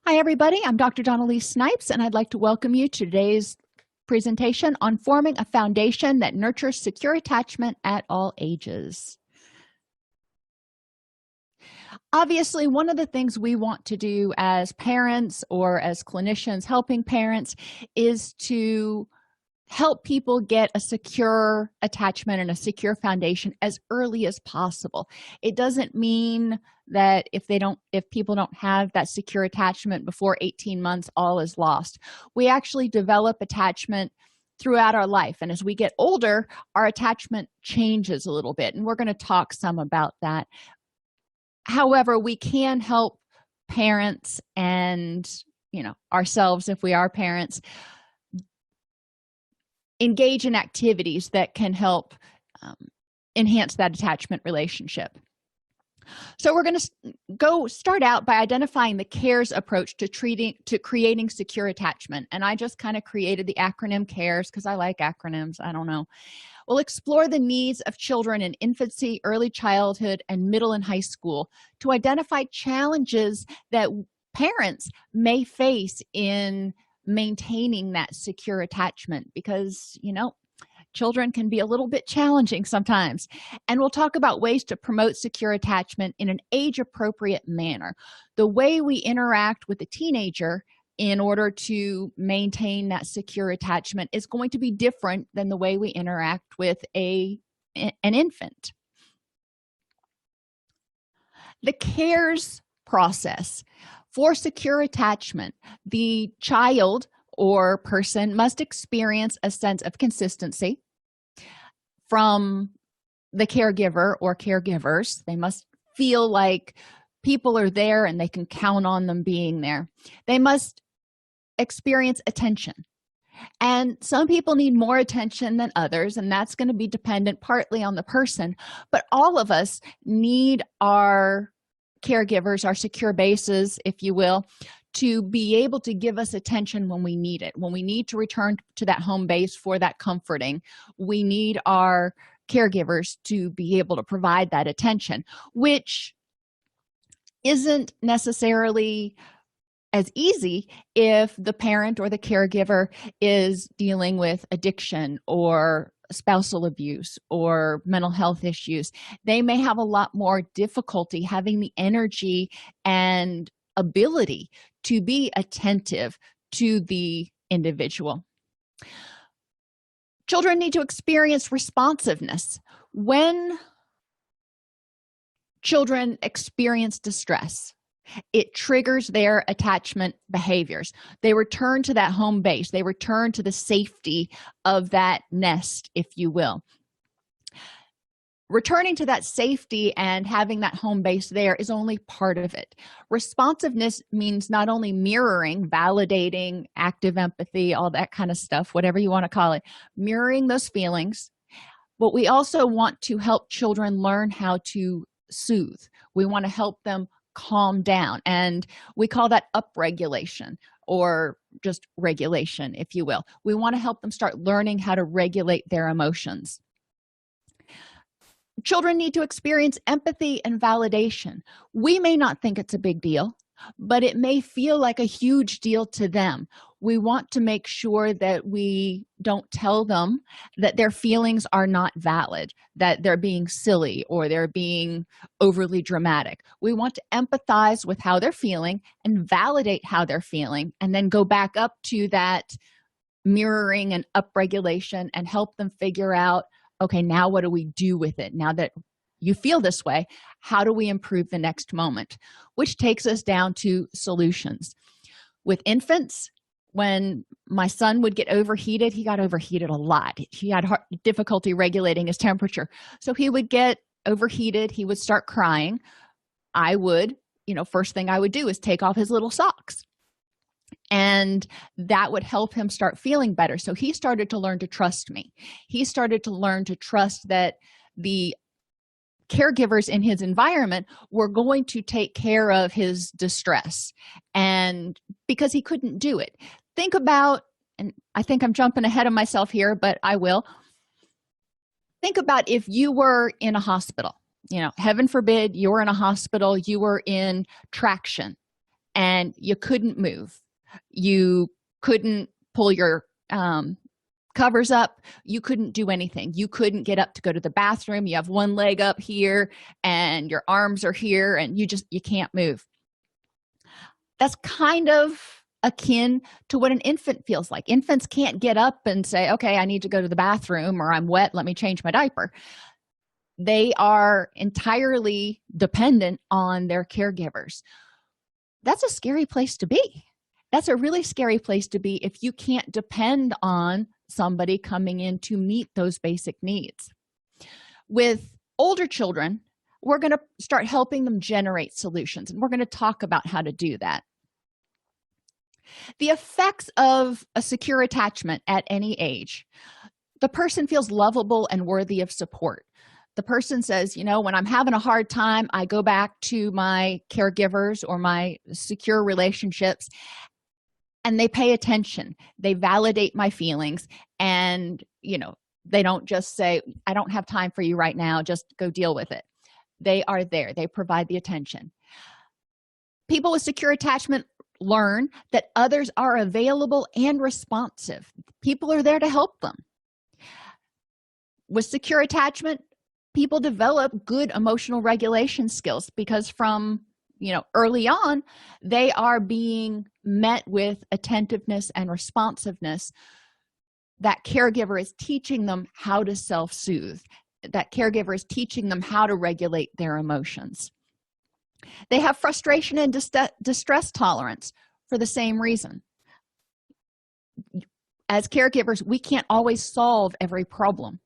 Hi, everybody. I'm Dr. Elise Snipes, and I'd like to welcome you to today's presentation on forming a foundation that nurtures secure attachment at all ages. Obviously, one of the things we want to do as parents or as clinicians helping parents is to help people get a secure attachment and a secure foundation as early as possible. It doesn't mean that if people don't have that secure attachment before 18 months, all is lost. We actually develop attachment throughout our life, and as we get older, our attachment changes a little bit, and we're going to talk some about that. However, we can help parents and ourselves, if we are parents, engage in activities that can help enhance that attachment relationship. So we're going to start out by identifying the CARES approach to creating secure attachment. And I just kind of created the acronym CARES because I like acronyms. I don't know. We'll explore the needs of children in infancy, early childhood, and middle and high school to identify challenges that parents may face in maintaining that secure attachment, because children can be a little bit challenging sometimes. And we'll talk about ways to promote secure attachment in an age-appropriate manner. The way we interact with a teenager in order to maintain that secure attachment is going to be different than the way we interact with an infant. The CARES process. For secure attachment, the child or person must experience a sense of consistency from the caregiver or caregivers. They must feel like people are there and they can count on them being there. They must experience attention. And some people need more attention than others, and that's going to be dependent partly on the person. But all of us need our caregivers, our secure bases, if you will, to be able to give us attention when we need it. When we need to return to that home base for that comforting, we need our caregivers to be able to provide that attention, which isn't necessarily as easy if the parent or the caregiver is dealing with addiction or spousal abuse or mental health issues. They may have a lot more difficulty having the energy and ability to be attentive to the individual. Children need to experience responsiveness. When children experience distress, it triggers their attachment behaviors. They return to that home base. They return to the safety of that nest, if you will. Returning to that safety and having that home base there is only part of it. Responsiveness means not only mirroring, validating, active empathy, all that kind of stuff, whatever you want to call it, mirroring those feelings, but we also want to help children learn how to soothe. We want to help them calm down, and we call that upregulation, or just regulation, if you will. We want to help them start learning how to regulate their emotions. Children need to experience empathy and validation. We may not think it's a big deal, but it may feel like a huge deal to them. We want to make sure that we don't tell them that their feelings are not valid, that they're being silly or they're being overly dramatic. We want to empathize with how they're feeling and validate how they're feeling, and then go back up to that mirroring and upregulation and help them figure out, okay, now what do we do with it? Now that you feel this way, how do we improve the next moment? Which takes us down to solutions. With infants, when my son would get overheated, he got overheated a lot. He had difficulty regulating his temperature. So he would get overheated. He would start crying. I would, first thing I would do is take off his little socks. And that would help him start feeling better. So he started to learn to trust me. He started to learn to trust that the caregivers in his environment were going to take care of his distress, and because he couldn't do it. Think about, and I think I'm jumping ahead of myself here, but I will. Think about if you were in a hospital, heaven forbid you were in a hospital, you were in traction, and you couldn't move. You couldn't pull your covers up. You couldn't do anything. You couldn't get up to go to the bathroom. You have one leg up here and your arms are here, and you can't move. That's kind of akin to what an infant feels like. Infants can't get up and say, okay, I need to go to the bathroom, or I'm wet, let me change my diaper. They are entirely dependent on their caregivers. That's a scary place to be. That's a really scary place to be if you can't depend on somebody coming in to meet those basic needs. With older children, we're going to start helping them generate solutions, and we're going to talk about how to do that. The effects of a secure attachment at any age: the person feels lovable and worthy of support. The person says, when I'm having a hard time, I go back to my caregivers or my secure relationships, and they pay attention. They validate my feelings, and they don't just say, I don't have time for you right now, just go deal with it. They are there. They provide the attention. People with secure attachment learn that others are available and responsive. People are there to help them. With secure attachment, people develop good emotional regulation skills because from early on, they are being met with attentiveness and responsiveness. That caregiver is teaching them how to self-soothe. That caregiver is teaching them how to regulate their emotions. They have frustration and distress tolerance for the same reason. As caregivers, we can't always solve every problem.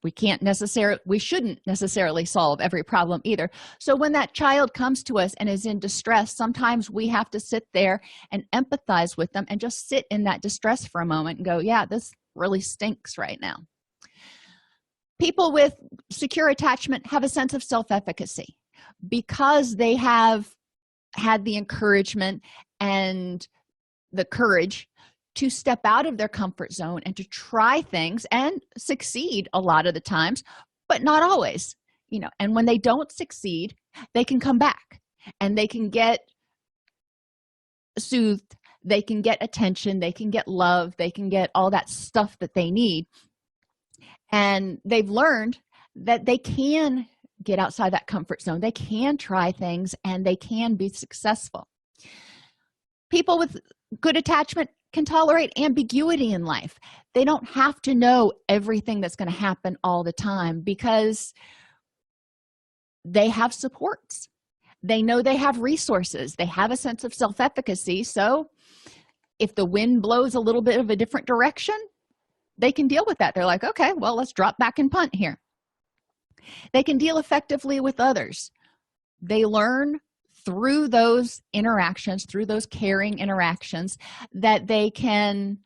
We shouldn't necessarily solve every problem either. So when that child comes to us and is in distress, sometimes we have to sit there and empathize with them and just sit in that distress for a moment and go, yeah, this really stinks right now. People with secure attachment have a sense of self-efficacy because they have had the encouragement and the courage to step out of their comfort zone and to try things and succeed a lot of the times, but not always. And when they don't succeed, they can come back and they can get soothed, they can get attention, they can get love, they can get all that stuff that they need. And they've learned that they can get outside that comfort zone, they can try things, and they can be successful. People with good attachment can tolerate ambiguity in life. They don't have to know everything that's going to happen all the time because they have supports. They know they have resources. They have a sense of self-efficacy. So if the wind blows a little bit of a different direction, they can deal with that. They're like, okay, well, let's drop back and punt here. They can deal effectively with others. They learn through those interactions, through those caring interactions, that they can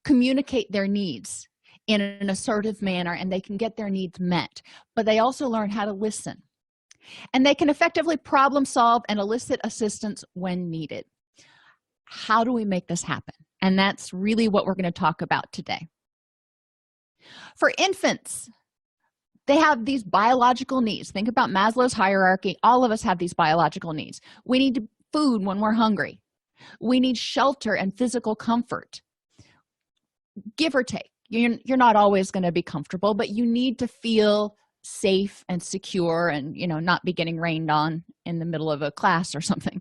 communicate their needs in an assertive manner and they can get their needs met. But they also learn how to listen. And they can effectively problem solve and elicit assistance when needed. How do we make this happen? And that's really what we're going to talk about today. For infants, they have these biological needs. Think about Maslow's hierarchy. All of us have these biological needs. We need food when we're hungry. We need shelter and physical comfort. Give or take. You're not always going to be comfortable, but you need to feel safe and secure and, not be getting rained on in the middle of a class or something.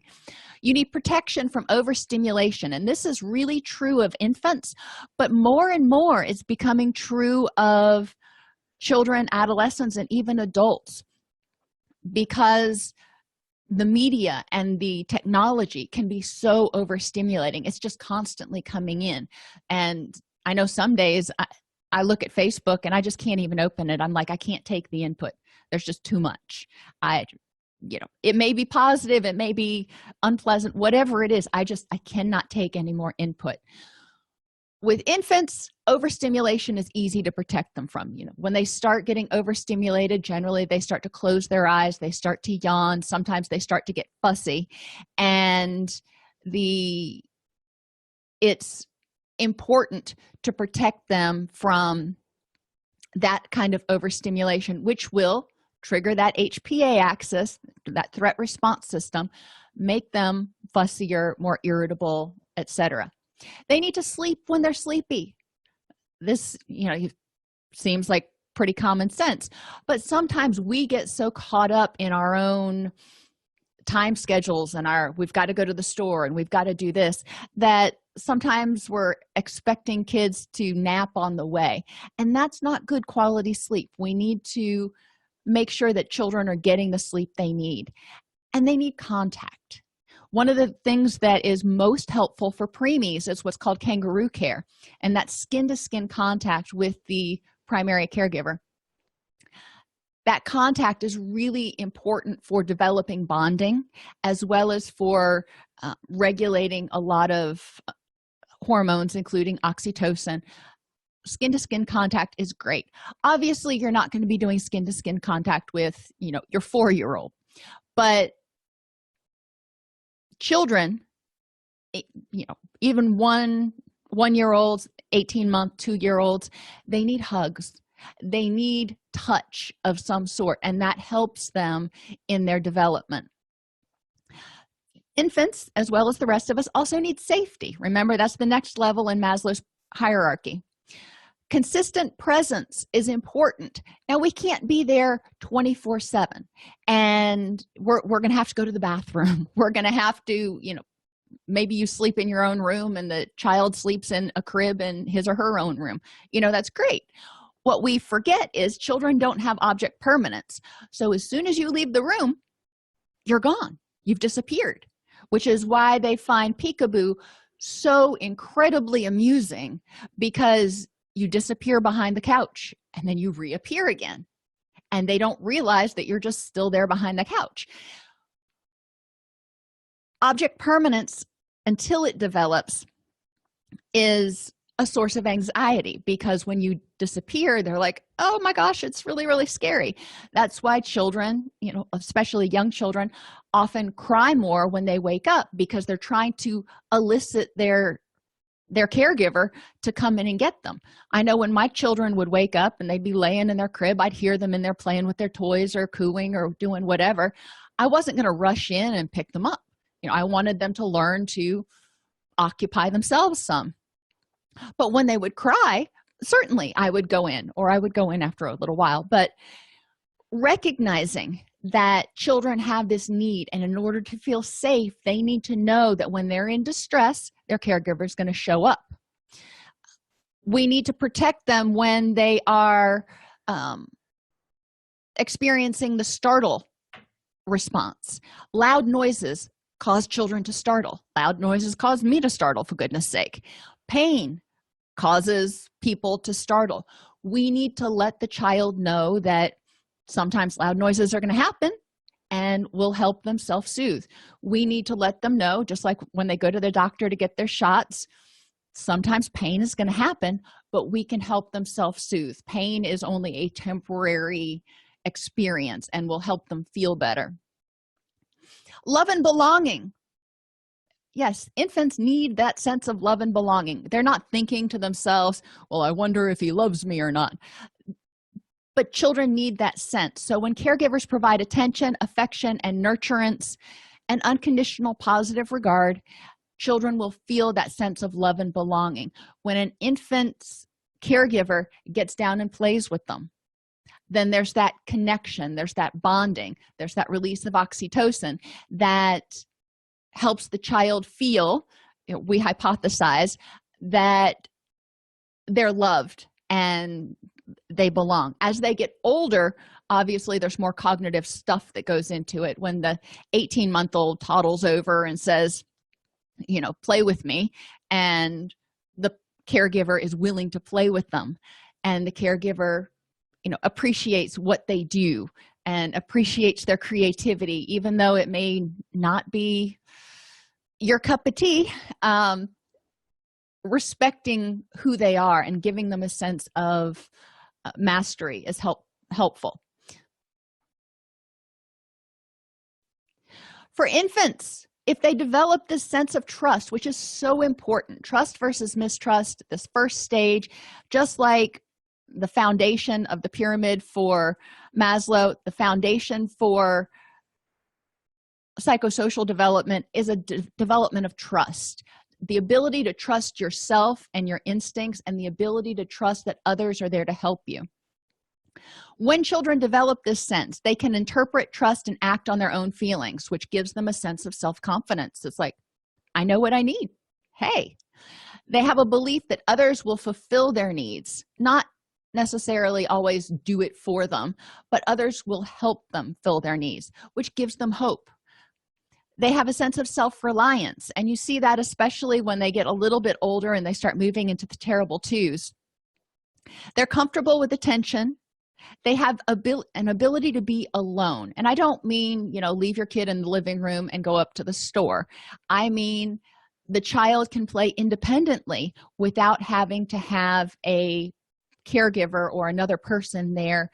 You need protection from overstimulation. And this is really true of infants, but more and more it's becoming true of children, adolescents, and even adults, because the media and the technology can be so overstimulating. It's just constantly coming in. And I know some days I look at Facebook and I just can't even open it. I'm like, I can't take the input. There's just too much. It may be positive, it may be unpleasant, whatever it is, I cannot take any more input. With infants, overstimulation is easy to protect them from. When they start getting overstimulated, generally they start to close their eyes, they start to yawn, sometimes they start to get fussy, and it's important to protect them from that kind of overstimulation, which will trigger that HPA axis, that threat response system, make them fussier, more irritable, etc. They need to sleep when they're sleepy. This, seems like pretty common sense, but sometimes we get so caught up in our own time schedules and we've got to go to the store and we've got to do this, that sometimes we're expecting kids to nap on the way, and that's not good quality sleep. We need to make sure that children are getting the sleep they need, and they need contact. One of the things that is most helpful for preemies is what's called Kangaroo Care, and that's skin-to-skin contact with the primary caregiver. That contact is really important for developing bonding, as well as for regulating a lot of hormones, including oxytocin. Skin-to-skin contact is great. Obviously, you're not going to be doing skin-to-skin contact with, your 4-year-old, but children, even one-year-olds, 18-month, 2-year-olds, they need hugs. They need touch of some sort, and that helps them in their development. Infants, as well as the rest of us, also need safety. Remember, that's the next level in Maslow's hierarchy. Consistent presence is important. Now, we can't be there 24/7, and we're going to have to go to the bathroom. We're going to have to, maybe you sleep in your own room and the child sleeps in a crib in his or her own room. That's great. What we forget is children don't have object permanence. So as soon as you leave the room, you're gone. You've disappeared, which is why they find peekaboo so incredibly amusing, because you disappear behind the couch and then you reappear again, and they don't realize that you're just still there behind the couch. Object permanence, until it develops, is a source of anxiety, because when you disappear, they're like, oh my gosh, it's really, really scary. That's why children, especially young children, often cry more when they wake up, because they're trying to elicit their caregiver to come in and get them. I know when my children would wake up and they'd be laying in their crib, I'd hear them in there playing with their toys or cooing or doing whatever. I wasn't going to rush in and pick them up. I wanted them to learn to occupy themselves some. But when they would cry, certainly I would go in, or I would go in after a little while. But recognizing that children have this need, and in order to feel safe, they need to know that when they're in distress, their caregiver is going to show up. We need to protect them when they are experiencing the startle response. Loud noises cause children to startle. Loud noises cause me to startle, for goodness sake. Pain causes people to startle. We need to let the child know that sometimes loud noises are going to happen, and we'll help them self-soothe. We need to let them know, just like when they go to the doctor to get their shots, sometimes pain is going to happen, but we can help them self-soothe. Pain is only a temporary experience, and will help them feel better. Love and belonging. Yes, infants need that sense of love and belonging. They're not thinking to themselves, well, I wonder if he loves me or not. But children need that sense. So when caregivers provide attention, affection, and nurturance, and unconditional positive regard, children will feel that sense of love and belonging. When an infant's caregiver gets down and plays with them, then there's that connection, there's that bonding, there's that release of oxytocin that helps the child feel, we hypothesize, that they're loved and they belong. As they get older, obviously there's more cognitive stuff that goes into it. When the 18-month-old toddles over and says, play with me, and the caregiver is willing to play with them, and the caregiver appreciates what they do and appreciates their creativity, even though it may not be your cup of tea, respecting who they are and giving them a sense of mastery is helpful. For infants, if they develop this sense of trust, which is so important, trust versus mistrust, this first stage, just like the foundation of the pyramid for Maslow, the foundation for psychosocial development is a development of trust, the ability to trust yourself and your instincts, and the ability to trust that others are there to help you. When children develop this sense, they can interpret, trust, and act on their own feelings, which gives them a sense of self-confidence. It's like, I know what I need. Hey, they have a belief that others will fulfill their needs, not necessarily always do it for them, but others will help them fill their needs, which gives them hope. They have a sense of self-reliance, and you see that especially when they get a little bit older and they start moving into the terrible twos. They're comfortable with attention. They have an ability to be alone, and I don't mean, leave your kid in the living room and go up to the store. I mean, the child can play independently without having to have a caregiver or another person there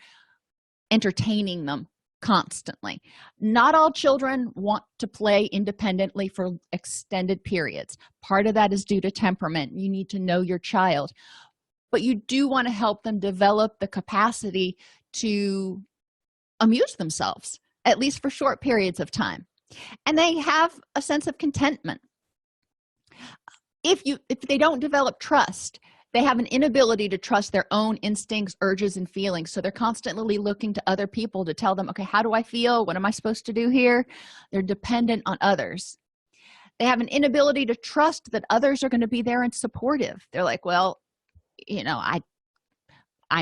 entertaining them constantly. Not all children want to play independently for extended periods. Part of that is due to temperament. You need to know your child, but you do want to help them develop the capacity to amuse themselves, at least for short periods of time. And they have a sense of contentment. If they don't develop trust, they have an inability to trust their own instincts, urges, and feelings. So they're constantly looking to other people to tell them, okay, how do I feel? What am I supposed to do here? They're dependent on others. They have an inability to trust that others are going to be there and supportive. They're like, well, I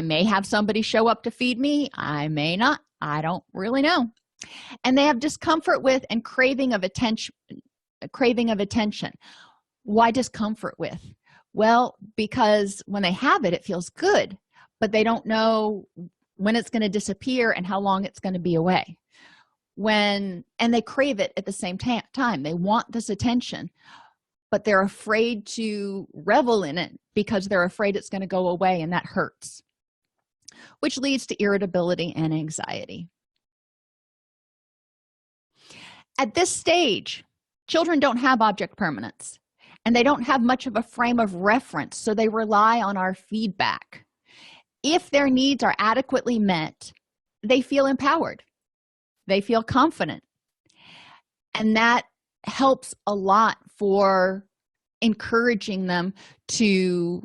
may have somebody show up to feed me. I may not. I don't really know. And they have discomfort with and craving of attention. Why discomfort with? Well, because when they have it, it feels good, but they don't know when it's going to disappear and how long it's going to be away. And they crave it at the same time. They want this attention, but they're afraid to revel in it because they're afraid it's going to go away, and that hurts, which leads to irritability and anxiety. At this stage, children don't have object permanence, and they don't have much of a frame of reference, so they rely on our feedback. If their needs are adequately met, they feel empowered. They feel confident. And that helps a lot for encouraging them to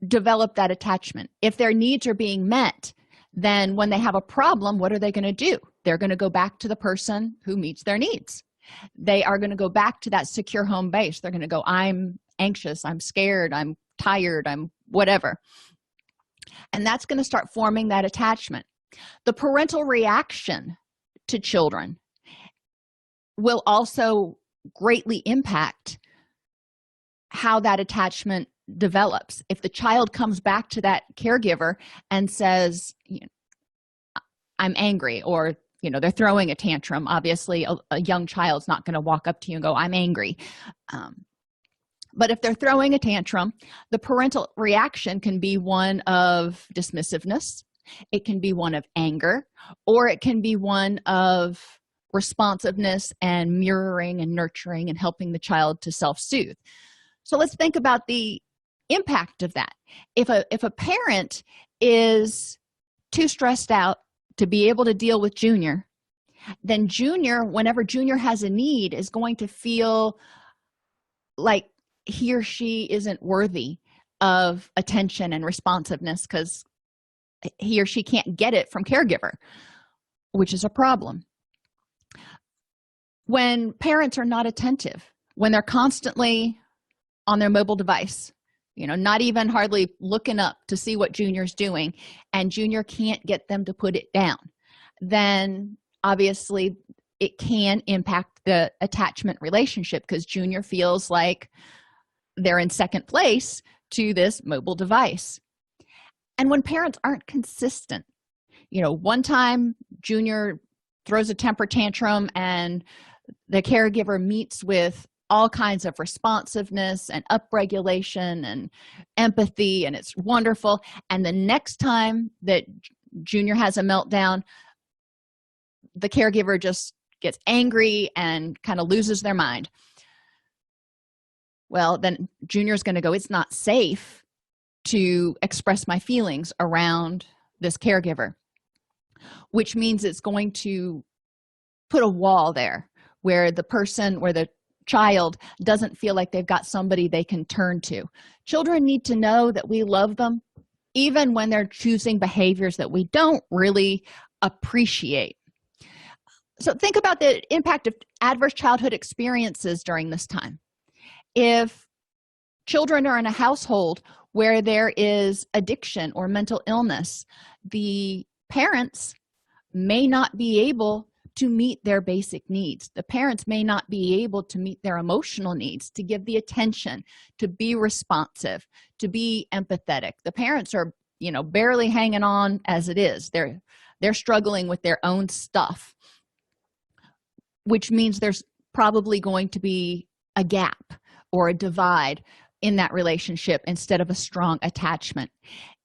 develop that attachment. If their needs are being met, then when they have a problem, what are they going to do? They're going to go back to the person who meets their needs. They are going to go back to that secure home base. They're going to go, I'm anxious, I'm scared, I'm tired, I'm whatever. And that's going to start forming that attachment. The parental reaction to children will also greatly impact how that attachment develops. If the child comes back to that caregiver and says, I'm angry, or they're throwing a tantrum, obviously a young child's not going to walk up to you and go, I'm angry. But if they're throwing a tantrum, the parental reaction can be one of dismissiveness, it can be one of anger, or it can be one of responsiveness and mirroring and nurturing and helping the child to self-soothe. So let's think about the impact of that. If a parent is too stressed out to be able to deal with Junior, then Junior, whenever Junior has a need, is going to feel like he or she isn't worthy of attention and responsiveness because he or she can't get it from caregiver, which is a problem. When parents are not attentive, when they're constantly on their mobile device, not even hardly looking up to see what Junior's doing, and Junior can't get them to put it down, then obviously it can impact the attachment relationship because Junior feels like they're in second place to this mobile device. And when parents aren't consistent, one time Junior throws a temper tantrum and the caregiver meets with all kinds of responsiveness and upregulation and empathy, and it's wonderful. And the next time that Junior has a meltdown, the caregiver just gets angry and kind of loses their mind. Well, then Junior's going to go, it's not safe to express my feelings around this caregiver, which means it's going to put a wall there where the child doesn't feel like they've got somebody they can turn to. Children need to know that we love them even when they're choosing behaviors that we don't really appreciate. So think about the impact of adverse childhood experiences during this time. If children are in a household where there is addiction or mental illness, the parents may not be able to meet their basic needs. The parents may not be able to meet their emotional needs, to give the attention, to be responsive, to be empathetic. The parents are, barely hanging on as it is. They're struggling with their own stuff, which means there's probably going to be a gap or a divide in that relationship instead of a strong attachment.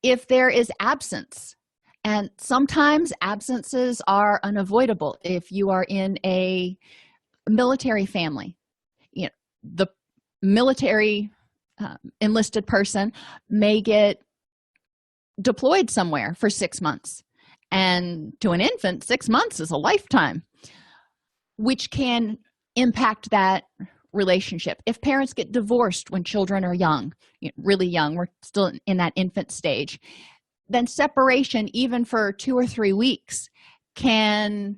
If there is absence, and sometimes absences are unavoidable. If you are in a military family, the military enlisted person may get deployed somewhere for 6 months, and to an infant 6 months is a lifetime, which can impact that relationship. If parents get divorced when children are young, really young, we're still in that infant stage, then separation, even for 2 or 3 weeks, can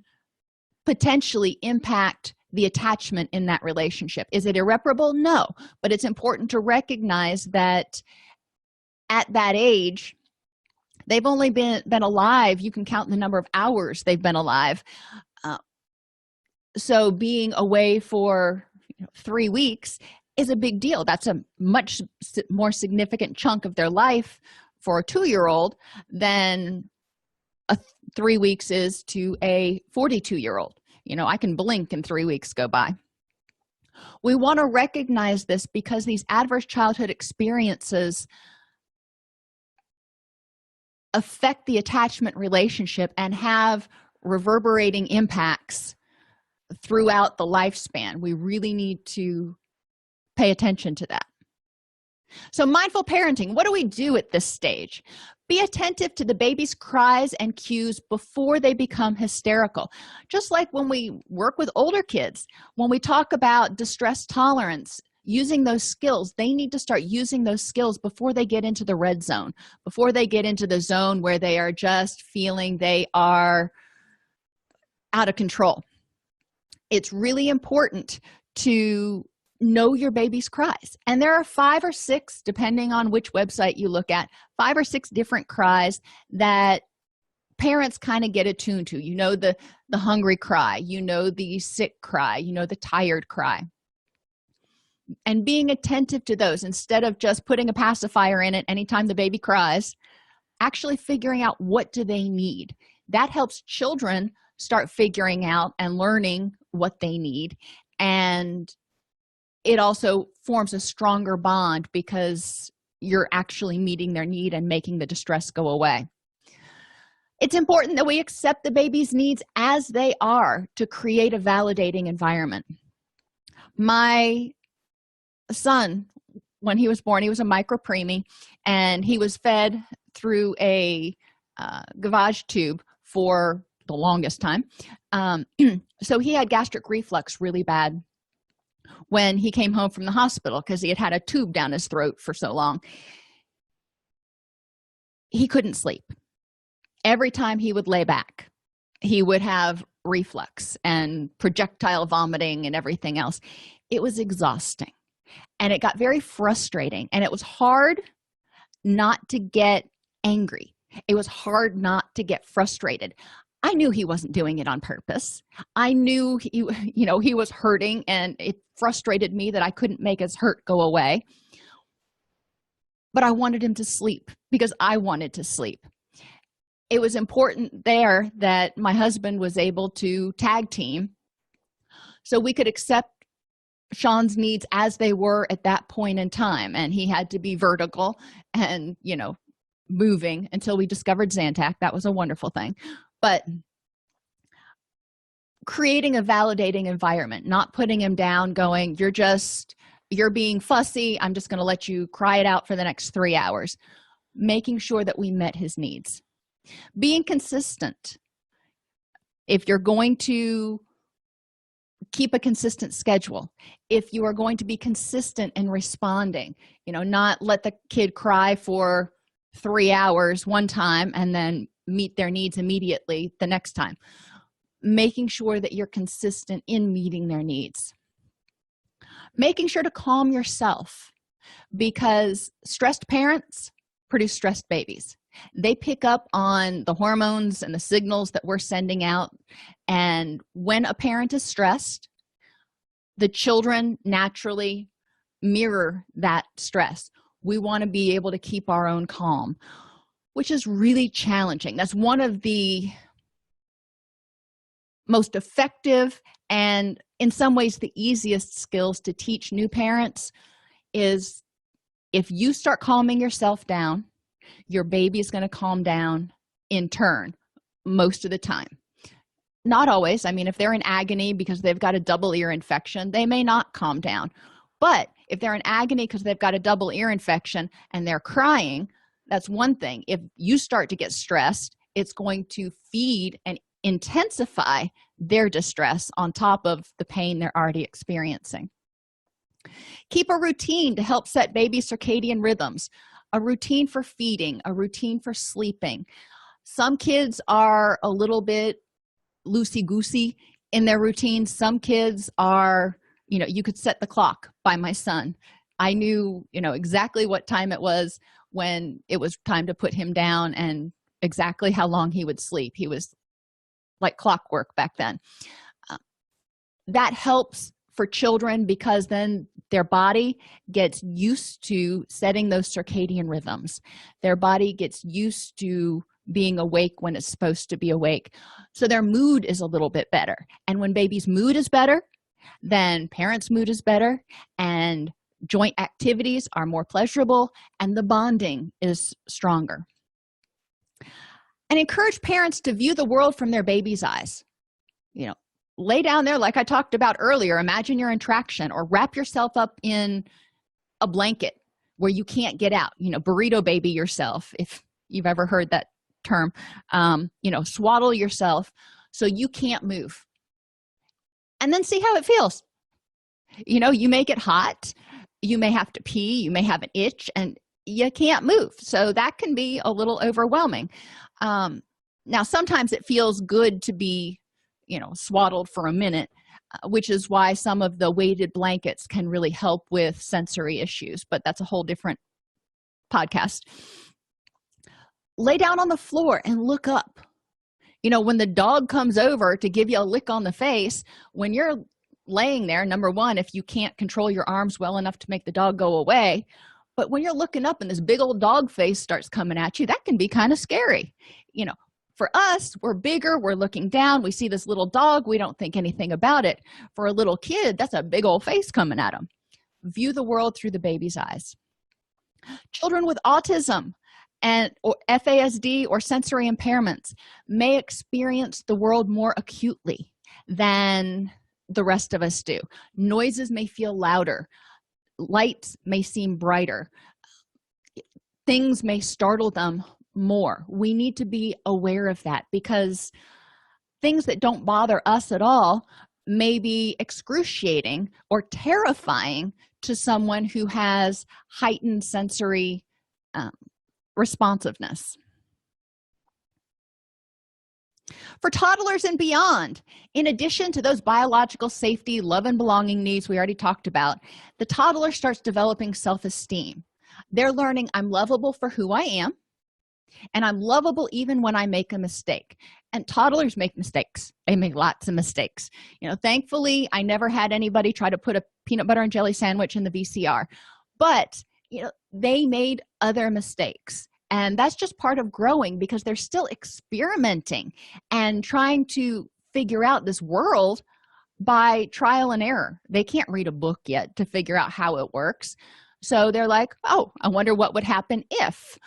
potentially impact the attachment in that relationship. Is it irreparable? No, but it's important to recognize that at that age, they've only been alive. You can count the number of hours they've been alive. So being away for 3 weeks is a big deal. That's a much more significant chunk of their life for a 2-year-old than 3 weeks is to a 42-year-old. I can blink and 3 weeks go by. We want to recognize this because these adverse childhood experiences affect the attachment relationship and have reverberating impacts throughout the lifespan. We really need to pay attention to that. So mindful parenting, what do we do at this stage? Be attentive to the baby's cries and cues before they become hysterical. Just like when we work with older kids, when we talk about distress tolerance, using those skills, they need to start using those skills before they get into the red zone, before they get into the zone where they are just feeling they are out of control. It's really important to know your baby's cries, and there are 5 or 6, depending on which website you look at, 5 or 6 different cries that parents kind of get attuned to. The hungry cry, the sick cry, the tired cry, and being attentive to those instead of just putting a pacifier in it anytime the baby cries, actually figuring out what do they need. That helps children start figuring out and learning what they need, and it also forms a stronger bond because you're actually meeting their need and making the distress go away. It's important that we accept the baby's needs as they are to create a validating environment. My son, when he was born, he was a micropreemie, and he was fed through a gavage tube for the longest time. So he had gastric reflux really bad when he came home from the hospital because he had had a tube down his throat for so long. He couldn't sleep. Every time he would lay back, he would have reflux and projectile vomiting and everything else. It was exhausting, and it got very frustrating, and it was hard not to get angry. It was hard not to get frustrated. I knew he wasn't doing it on purpose. I knew he was hurting, and it frustrated me that I couldn't make his hurt go away. But I wanted him to sleep because I wanted to sleep. It was important there that my husband was able to tag team so we could accept Sean's needs as they were at that point in time. And he had to be vertical and, moving until we discovered Zantac. That was a wonderful thing. But creating a validating environment, not putting him down, going, you're being fussy, I'm just going to let you cry it out for the next 3 hours. making sure that we met his needs. Being consistent. If you're going to keep a consistent schedule, if you are going to be consistent in responding, not let the kid cry for 3 hours one time and then meet their needs immediately the next time. Making sure that you're consistent in meeting their needs. Making sure to calm yourself, because stressed parents produce stressed babies. They pick up on the hormones and the signals that we're sending out, and when a parent is stressed, the children naturally mirror that stress. We want to be able to keep our own calm, which is really challenging. That's one of the most effective and in some ways the easiest skills to teach new parents. Is if you start calming yourself down, your baby is going to calm down in turn most of the time. Not always. If they're in agony because they've got a double ear infection, they may not calm down. But if they're in agony because they've got a double ear infection and they're crying, that's one thing. If you start to get stressed, it's going to feed and intensify their distress on top of the pain they're already experiencing. Keep a routine to help set baby circadian rhythms. A routine for feeding, a routine for sleeping. Some kids are a little bit loosey-goosey in their routines. Some kids are, you could set the clock by my son. I knew, exactly what time it was when it was time to put him down and exactly how long he would sleep. He was like clockwork back then. That helps for children because then their body gets used to setting those circadian rhythms. Their body gets used to being awake when it's supposed to be awake. So their mood is a little bit better. And when baby's mood is better, then parents' mood is better, and joint activities are more pleasurable, and the bonding is stronger. And encourage parents to view the world from their baby's eyes. Lay down there like I talked about earlier. Imagine you're in traction, or wrap yourself up in a blanket where you can't get out. Burrito baby yourself, if you've ever heard that term. Swaddle yourself so you can't move. And then see how it feels. You may get hot. You may have to pee. You may have an itch, and you can't move. So that can be a little overwhelming. Now, sometimes it feels good to be swaddled for a minute, which is why some of the weighted blankets can really help with sensory issues, but that's a whole different podcast. Lay down on the floor and look up. When the dog comes over to give you a lick on the face, when you're laying there, number one, if you can't control your arms well enough to make the dog go away, but when you're looking up and this big old dog face starts coming at you, that can be kind of scary. For us, we're bigger, we're looking down, we see this little dog, we don't think anything about it. For a little kid, that's a big old face coming at them. View the world through the baby's eyes. Children with autism or FASD or sensory impairments may experience the world more acutely than the rest of us do. Noises may feel louder. Lights may seem brighter. Things may startle them more. We need to be aware of that, because things that don't bother us at all may be excruciating or terrifying to someone who has heightened sensory responsiveness. For toddlers and beyond, in addition to those biological safety, love, and belonging needs we already talked about, the toddler starts developing self-esteem. They're learning, I'm lovable for who I am, and I'm lovable even when I make a mistake. And toddlers make mistakes. They make lots of mistakes. Thankfully, I never had anybody try to put a peanut butter and jelly sandwich in the VCR. But, they made other mistakes. And that's just part of growing, because they're still experimenting and trying to figure out this world by trial and error. They can't read a book yet to figure out how it works. So they're like, oh, I wonder what would happen if.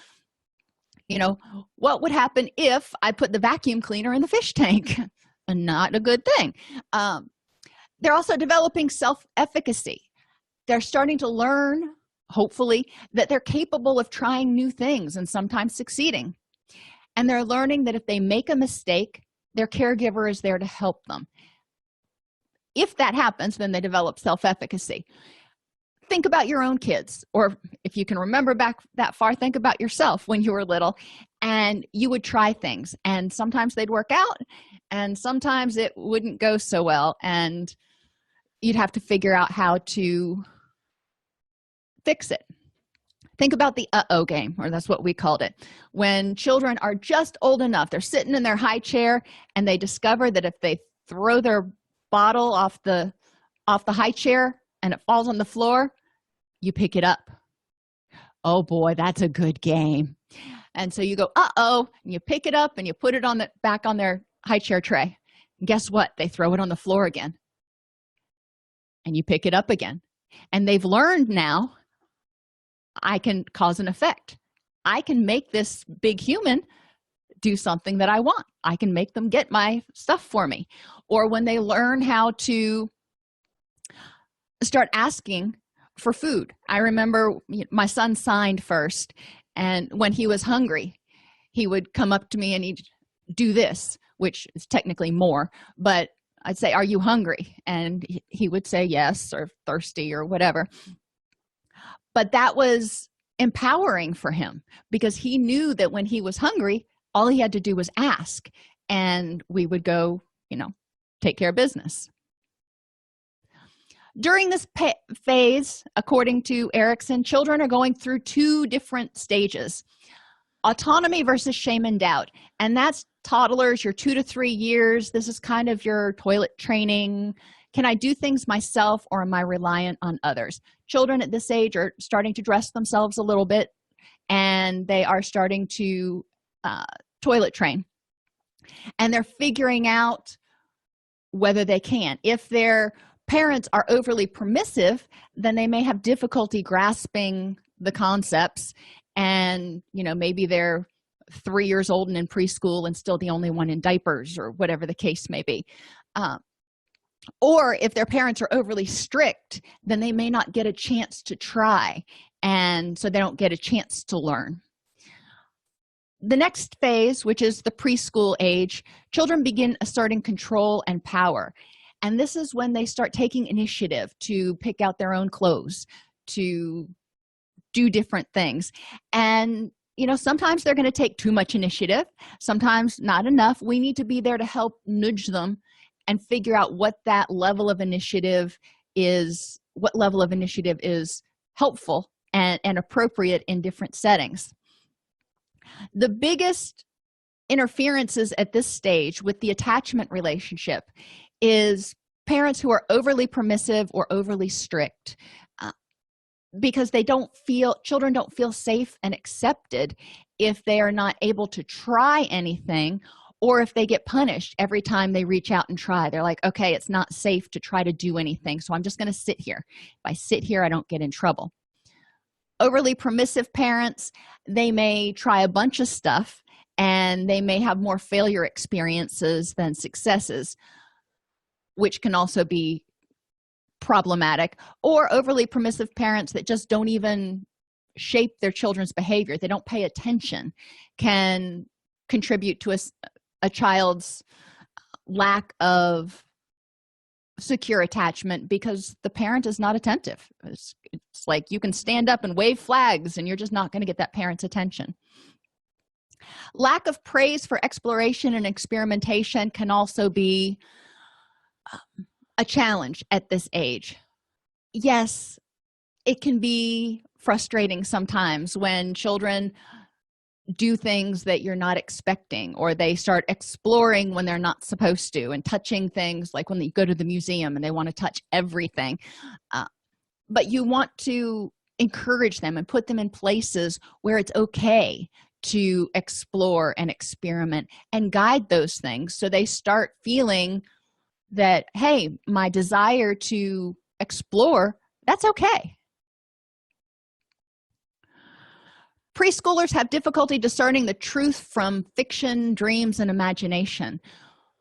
What would happen if I put the vacuum cleaner in the fish tank? Not a good thing. They're also developing self-efficacy. They're starting to learn hopefully, that they're capable of trying new things and sometimes succeeding. And they're learning that if they make a mistake, their caregiver is there to help them. If that happens, then they develop self-efficacy. Think about your own kids, or if you can remember back that far, think about yourself when you were little and you would try things, and sometimes they'd work out and sometimes it wouldn't go so well, and you'd have to figure out how to fix it. Think about the uh-oh game, or that's what we called it. When children are just old enough, they're sitting in their high chair and they discover that if they throw their bottle off the high chair and it falls on the floor, you pick it up. Oh boy, that's a good game. And so you go, uh-oh, and you pick it up and you put it on the back on their high chair tray. And guess what? They throw it on the floor again. And you pick it up again. And they've learned now, I can cause and effect. I can make this big human do something that I want. I can make them get my stuff for me. Or when they learn how to start asking for food. I remember my son signed first, and when he was hungry, he would come up to me and he'd do this, which is technically more, but I'd say, "Are you hungry?" And he would say yes, or thirsty, or whatever. But that was empowering for him because he knew that when he was hungry, all he had to do was ask, and we would go, take care of business. During this phase, according to Erickson, children are going through two different stages: autonomy versus shame and doubt. And that's toddlers, your 2 to 3 years. This is kind of your toilet training. Can I do things myself, or am I reliant on others? Children at this age are starting to dress themselves a little bit, and they are starting to toilet train. And they're figuring out whether they can. If their parents are overly permissive, then they may have difficulty grasping the concepts, and maybe they're 3 years old and in preschool and still the only one in diapers, or whatever the case may be. Or if their parents are overly strict, then they may not get a chance to try, and so they don't get a chance to learn. The next phase, which is the preschool age, children begin asserting control and power. And this is when they start taking initiative to pick out their own clothes, to do different things. And sometimes they're going to take too much initiative, sometimes not enough. We need to be there to help nudge them and figure out what level of initiative is helpful and appropriate in different settings. The biggest interferences at this stage with the attachment relationship is parents who are overly permissive or overly strict, because children don't feel safe and accepted if they are not able to try anything, or if they get punished every time they reach out and try. They're like, okay, it's not safe to try to do anything, so I'm just going to sit here. If I sit here, I don't get in trouble. Overly permissive parents, they may try a bunch of stuff, and they may have more failure experiences than successes, which can also be problematic. Or overly permissive parents that just don't even shape their children's behavior, they don't pay attention, can contribute to a child's lack of secure attachment because the parent is not attentive. It's like you can stand up and wave flags and you're just not going to get that parent's attention. Lack of praise for exploration and experimentation can also be a challenge at this age. Yes, it can be frustrating sometimes when children do things that you're not expecting, or they start exploring when they're not supposed to, and touching things, like when they go to the museum and they want to touch everything. But you want to encourage them and put them in places where it's okay to explore and experiment, and guide those things so they start feeling that, hey, my desire to explore, that's okay. Preschoolers have difficulty discerning the truth from fiction, dreams, and imagination.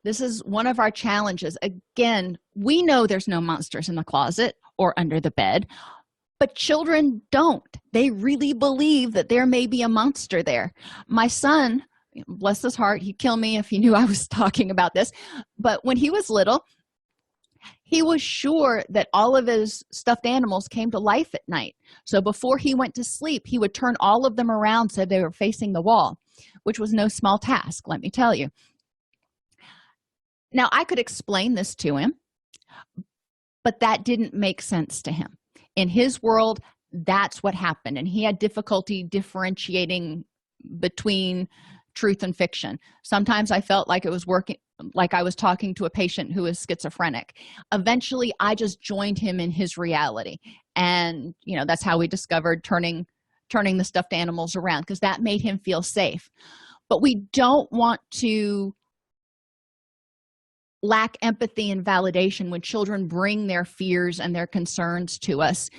This is one of our challenges. Again, we know there's no monsters in the closet or under the bed. But children don't. They really believe that there may be a monster there. My son, bless his heart, he'd kill me if he knew I was talking about this, but when he was little, he was sure that all of his stuffed animals came to life at night. So before he went to sleep, he would turn all of them around so they were facing the wall, which was no small task, let me tell you. Now, I could explain this to him, but that didn't make sense to him. In his world, that's what happened, and he had difficulty differentiating between truth and fiction. Sometimes I felt like it was working, like I was talking to a patient who is schizophrenic. Eventually, I just joined him in his reality, and that's how we discovered turning the stuffed animals around, because that made him feel safe. But we don't want to lack empathy and validation when children bring their fears and their concerns to us.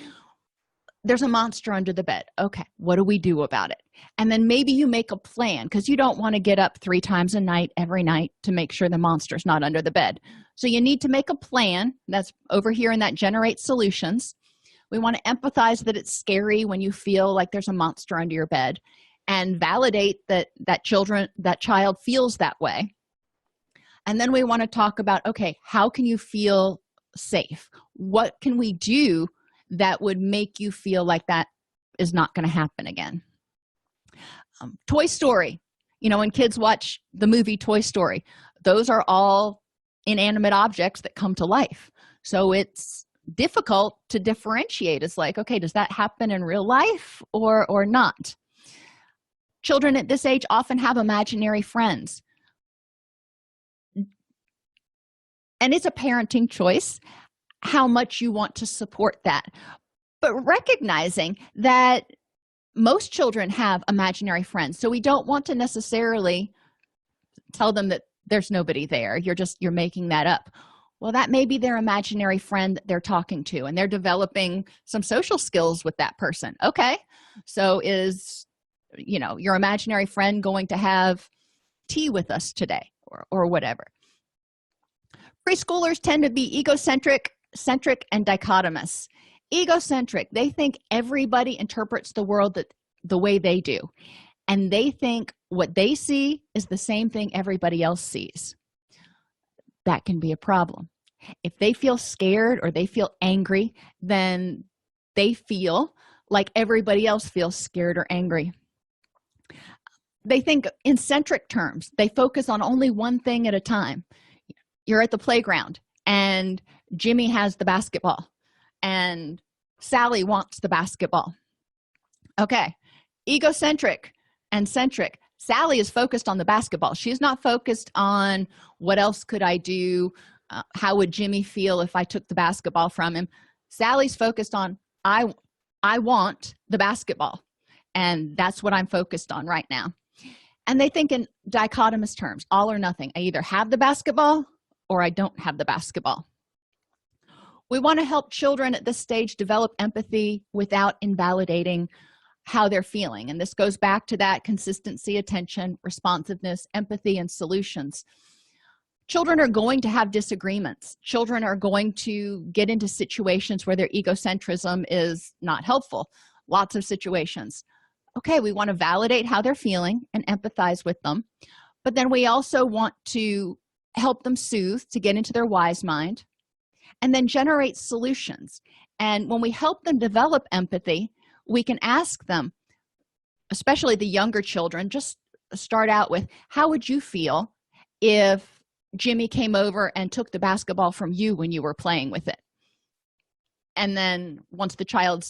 There's a monster under the bed. Okay, what do we do about it? And then maybe you make a plan, because you don't want to get up 3 times a night every night to make sure the monster's not under the bed. So you need to make a plan. That's over here in that generate solutions. We want to empathize that it's scary when you feel like there's a monster under your bed, and validate that child feels that way. And then we want to talk about, okay, how can you feel safe? What can we do that would make you feel like that is not going to happen again? Toy Story. When kids watch the movie Toy Story, those are all inanimate objects that come to life. So it's difficult to differentiate. It's like, okay, does that happen in real life or not? Children at this age often have imaginary friends. And it's a parenting choice how much you want to support that. But recognizing that most children have imaginary friends, so we don't want to necessarily tell them that there's nobody there. You're making that up. Well, that may be their imaginary friend that they're talking to, and they're developing some social skills with that person. Okay, so is your imaginary friend going to have tea with us today or whatever? Preschoolers tend to be egocentric, centric, and dichotomous. Egocentric, they think everybody interprets the world the way they do, and they think what they see is the same thing everybody else sees. That can be a problem. If they feel scared or they feel angry, then they feel like everybody else feels scared or angry. They think in centric terms. They focus on only one thing at a time. You're at the playground and Jimmy has the basketball and Sally wants the basketball. Okay, egocentric and centric. Sally is focused on the basketball. She's not focused on what else could I do, how would Jimmy feel if I took the basketball from him. Sally's focused on I want the basketball, and that's what I'm focused on right now. And they think in dichotomous terms, all or nothing. I either have the basketball or I don't have the basketball. We want to help children at this stage develop empathy without invalidating how they're feeling. And this goes back to that consistency, attention, responsiveness, empathy, and solutions. Children are going to have disagreements. Children are going to get into situations where their egocentrism is not helpful. Lots of situations. Okay, we want to validate how they're feeling and empathize with them. But then we also want to help them soothe to get into their wise mind, and then generate solutions. And when we help them develop empathy, we can ask them, especially the younger children, just start out with, how would you feel if Jimmy came over and took the basketball from you when you were playing with it? And then once the child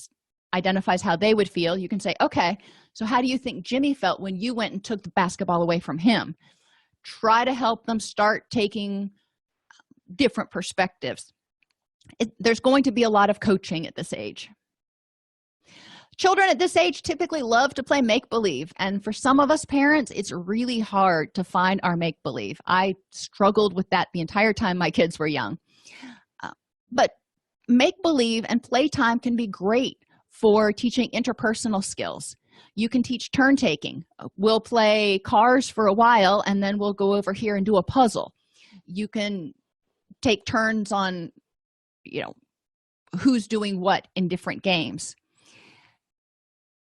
identifies how they would feel, you can say, okay, so how do you think Jimmy felt when you went and took the basketball away from him? Try to help them start taking different perspectives. There's going to be a lot of coaching at this age. Children at this age typically love to play make-believe, and for some of us parents, it's really hard to find our make-believe. I struggled with that the entire time my kids were young. But make-believe and playtime can be great for teaching interpersonal skills. You can teach turn-taking. We'll play cars for a while, and then we'll go over here and do a puzzle. You can take turns on, who's doing what in different games.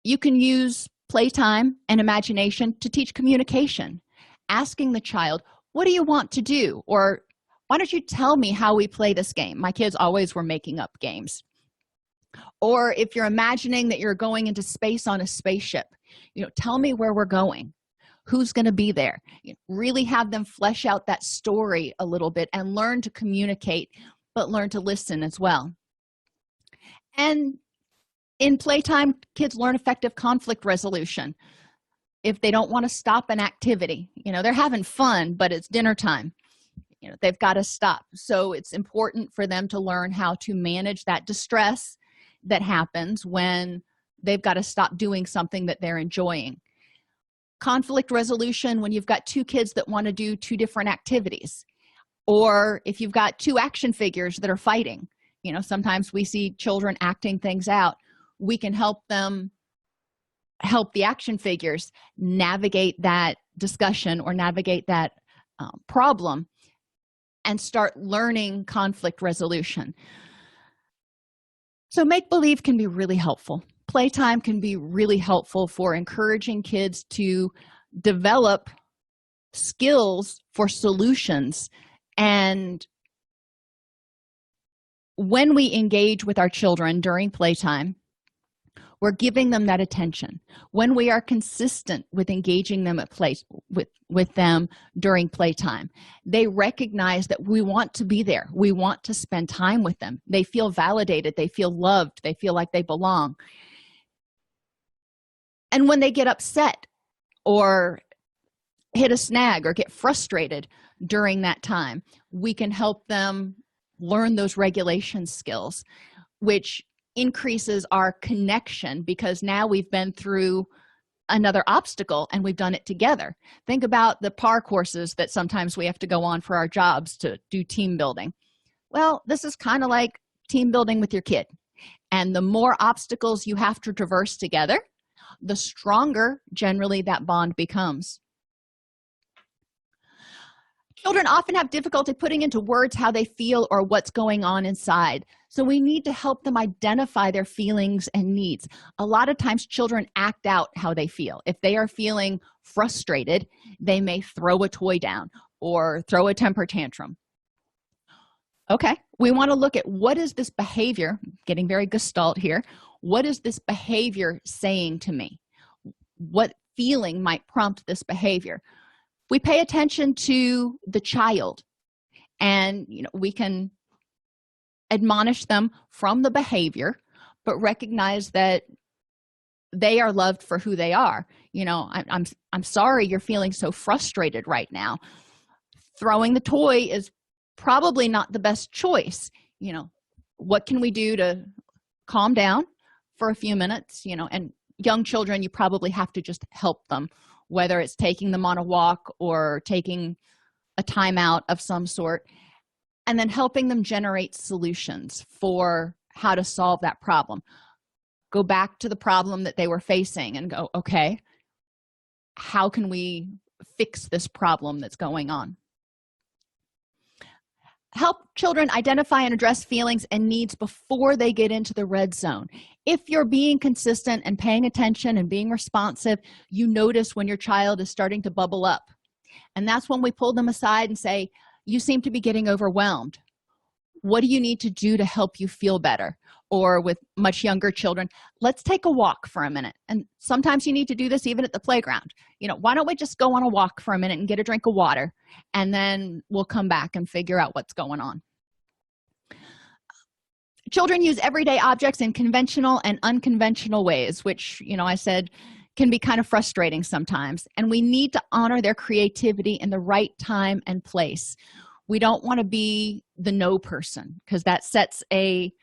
You can use playtime and imagination to teach communication, asking the child, what do you want to do? Or why don't you tell me how we play this game? My kids always were making up games. Or if you're imagining that you're going into space on a spaceship, tell me where we're going, who's going to be there. Really have them flesh out that story a little bit and learn to communicate, but learn to listen as well. And in playtime, kids learn effective conflict resolution. If they don't want to stop an activity, they're having fun, but it's dinner time, they've got to stop. So it's important for them to learn how to manage that distress that happens when they've got to stop doing something that they're enjoying. Conflict resolution when you've got two kids that want to do two different activities, or if you've got two action figures that are fighting. Sometimes we see children acting things out. We can help them help the action figures navigate that discussion or navigate that problem and start learning conflict resolution. So make-believe can be really helpful. Playtime can be really helpful for encouraging kids to develop skills for solutions. And when we engage with our children during playtime, we're giving them that attention. When we are consistent with engaging them at play with them during playtime, they recognize that we want to be there. We want to spend time with them. They feel validated. They feel loved. They feel like they belong. And when they get upset or hit a snag or get frustrated during that time, we can help them learn those regulation skills, which increases our connection because now we've been through another obstacle and we've done it together. Think about the PAR courses that sometimes we have to go on for our jobs to do team building. Well, this is kind of like team building with your kid. And the more obstacles you have to traverse together, the stronger generally that bond becomes. Children often have difficulty putting into words how they feel or what's going on inside. So we need to help them identify their feelings and needs. A lot of times children act out how they feel. If they are feeling frustrated, they may throw a toy down or throw a temper tantrum. Okay, we want to look at what is this behavior, getting very gestalt here. What is this behavior saying to me? What feeling might prompt this behavior? We pay attention to the child, and we can admonish them from the behavior, but recognize that they are loved for who they are. I'm sorry you're feeling so frustrated right now. Throwing the toy is probably not the best choice. What can we do to calm down for a few minutes? And young children, you probably have to just help them, whether it's taking them on a walk or taking a timeout of some sort, and then helping them generate solutions for how to solve that problem. Go back to the problem that they were facing and go, okay, how can we fix this problem that's going on? Help children identify and address feelings and needs before they get into the red zone. If you're being consistent and paying attention and being responsive, you notice when your child is starting to bubble up. And that's when we pull them aside and say, you seem to be getting overwhelmed. What do you need to do to help you feel better? Or with much younger children, let's take a walk for a minute. And sometimes you need to do this even at the playground. Why don't we just go on a walk for a minute and get a drink of water, and then we'll come back and figure out what's going on. Children use everyday objects in conventional and unconventional ways, which, I said can be kind of frustrating sometimes. And we need to honor their creativity in the right time and place. We don't want to be the no person, because that sets a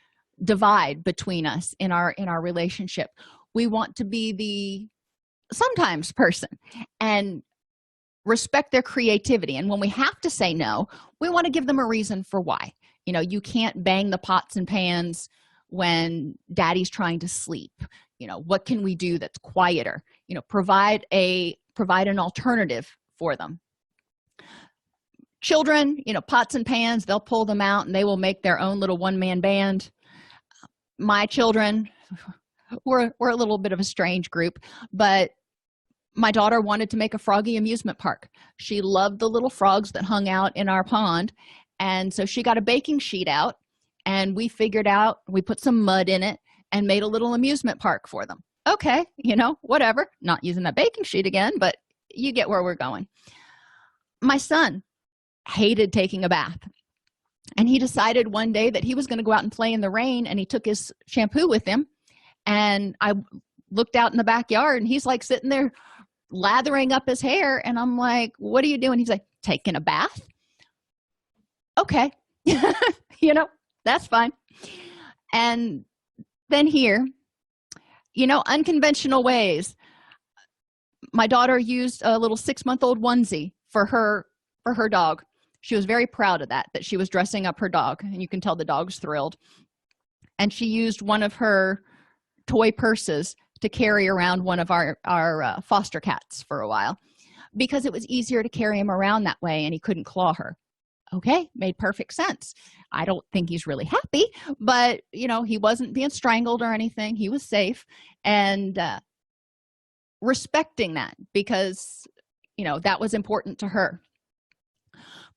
divide between us in our relationship. We want to be the sometimes person and respect their creativity. And when we have to say no, we want to give them a reason for why. You can't bang the pots and pans when daddy's trying to sleep. What can we do that's quieter? Provide an alternative for them. Children, pots and pans, they'll pull them out and they will make their own little one-man band. My children were a little bit of a strange group, but my daughter wanted to make a froggy amusement park. She loved the little frogs that hung out in our pond, and so she got a baking sheet out, and we put some mud in it and made a little amusement park for them. Okay, whatever, not using that baking sheet again, but you get where we're going. My son hated taking a bath, and he decided one day that he was going to go out and play in the rain, and he took his shampoo with him, and I looked out in the backyard, and he's like sitting there lathering up his hair, and I'm like, what are you doing? He's like, taking a bath. Okay. That's fine. And then here, unconventional ways. My daughter used a little 6-month-old onesie for her dog. She was very proud of that she was dressing up her dog, and you can tell the dog's thrilled. And she used one of her toy purses to carry around one of our foster cats for a while, because it was easier to carry him around that way and he couldn't claw her. Okay, made perfect sense. I don't think he's really happy, but he wasn't being strangled or anything. He was safe, and respecting that, because that was important to her.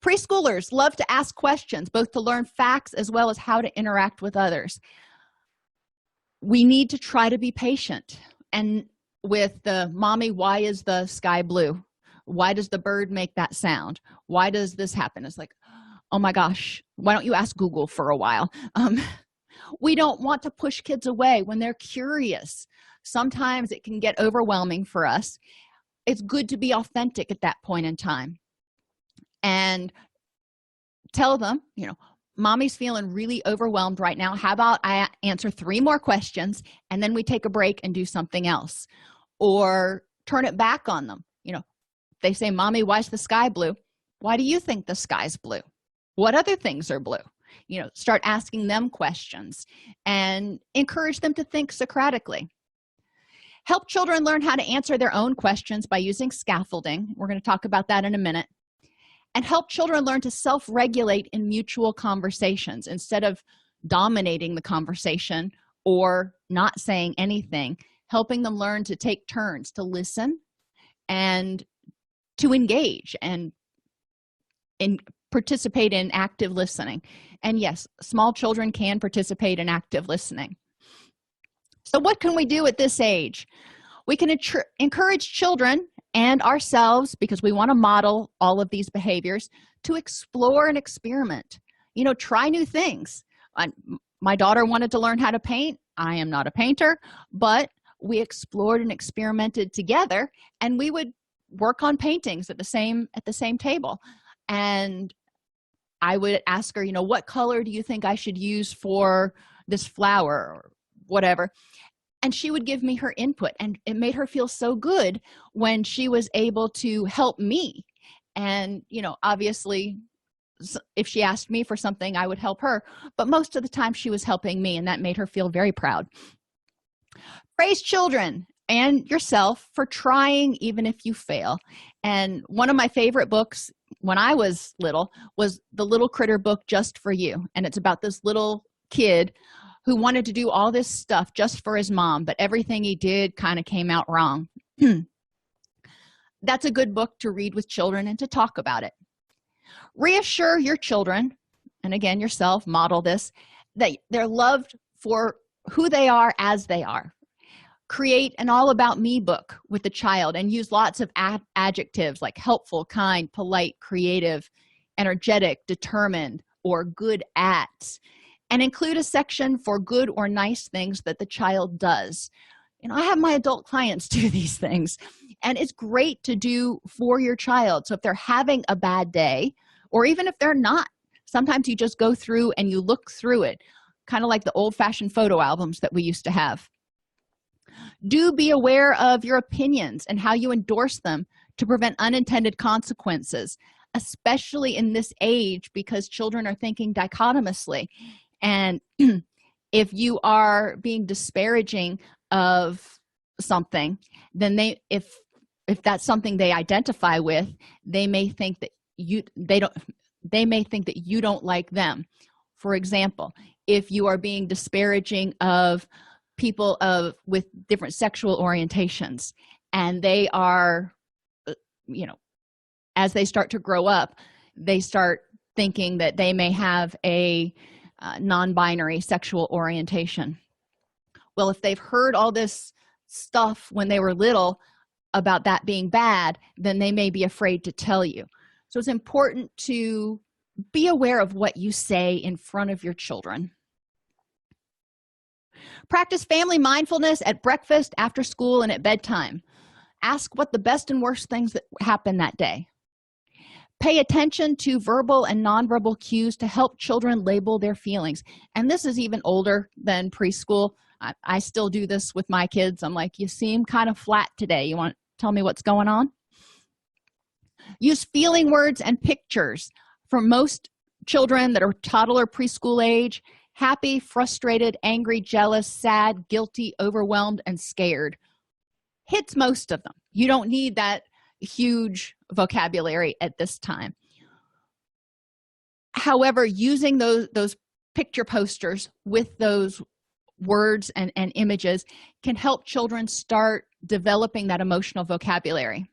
Preschoolers love to ask questions, both to learn facts as well as how to interact with others. We need to try to be patient. And with the mommy, why is the sky blue? Why does the bird make that sound? Why does this happen? It's like, oh my gosh, why don't you ask Google for a while? We don't want to push kids away when they're curious. Sometimes it can get overwhelming for us. It's good to be authentic at that point in time and tell them, mommy's feeling really overwhelmed right now. How about I answer 3 more questions, and then we take a break and do something else? Or turn it back on them. They say, mommy, why's the sky blue? Why do you think the sky's blue? What other things are blue? Start asking them questions and encourage them to think Socratically. Help children learn how to answer their own questions by using scaffolding. We're going to talk about that in a minute. And help children learn to self-regulate in mutual conversations instead of dominating the conversation or not saying anything, helping them learn to take turns to listen and to engage and participate in active listening. And yes, small children can participate in active listening. So what can we do at this age? We can encourage children and ourselves, because we want to model all of these behaviors, to explore and experiment. Try new things. My daughter wanted to learn how to paint. I am not a painter, but we explored and experimented together, and we would work on paintings at the same table. And I would ask her, what color do you think I should use for this flower or whatever? And she would give me her input, and it made her feel so good when she was able to help me. And obviously, if she asked me for something, I would help her, but most of the time she was helping me, and that made her feel very proud. Praise children and yourself for trying, even if you fail. And one of my favorite books when I was little was the Little Critter book, Just for You. And it's about this little kid who wanted to do all this stuff just for his mom, but everything he did kind of came out wrong. That's a good book to read with children and to talk about it. Reassure your children, and again yourself, model this, that they're loved for who they are as they are. Create an all about me book with the child and use lots of adjectives like helpful, kind, polite, creative, energetic, determined, or good at. And include a section for good or nice things that the child does. I have my adult clients do these things, and it's great to do for your child. So if they're having a bad day, or even if they're not, sometimes you just go through and you look through it, kind of like the old-fashioned photo albums that we used to have. Do be aware of your opinions and how you endorse them to prevent unintended consequences, especially in this age, because children are thinking dichotomously. And if you are being disparaging of something, then if that's something they identify with, they may think that you don't like them. For example, if you are being disparaging of people with different sexual orientations, and they are, you know, as they start to grow up, they start thinking that they may have a non-binary sexual orientation. Well, if they've heard all this stuff when they were little about that being bad, then they may be afraid to tell you. So it's important to be aware of what you say in front of your children. Practice family mindfulness at breakfast, after school, and at bedtime. Ask what the best and worst things that happened that day. Pay attention to verbal and nonverbal cues to help children label their feelings. And this is even older than preschool. I still do this with my kids. I'm like, you seem kind of flat today. You want to tell me what's going on? Use feeling words and pictures. For most children that are toddler preschool age, happy, frustrated, angry, jealous, sad, guilty, overwhelmed, and scared hits most of them. You don't need that huge vocabulary at this time. However, using those picture posters with those words and images can help children start developing that emotional vocabulary.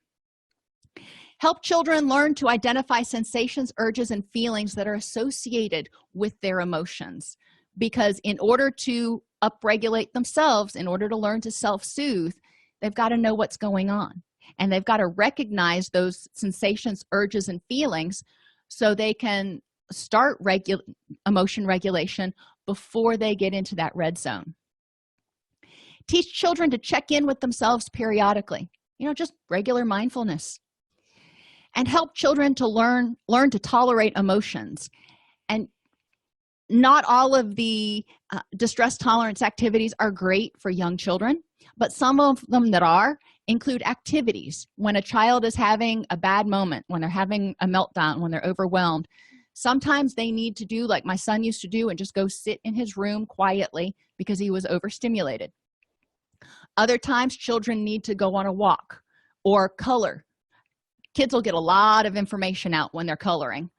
Help children learn to identify sensations, urges, and feelings that are associated with their emotions, because in order to upregulate themselves, in order to learn to self-soothe, they've got to know what's going on, and they've got to recognize those sensations, urges, and feelings so they can start emotion regulation before they get into that red zone. Teach children to check in with themselves periodically, just regular mindfulness. And help children to learn to tolerate emotions. And not all of the distress tolerance activities are great for young children, but some of them that are include activities. When a child is having a bad moment, when they're having a meltdown, when they're overwhelmed, sometimes they need to do like my son used to do and just go sit in his room quietly because he was overstimulated. Other times children need to go on a walk or color. Kids will get a lot of information out when they're coloring,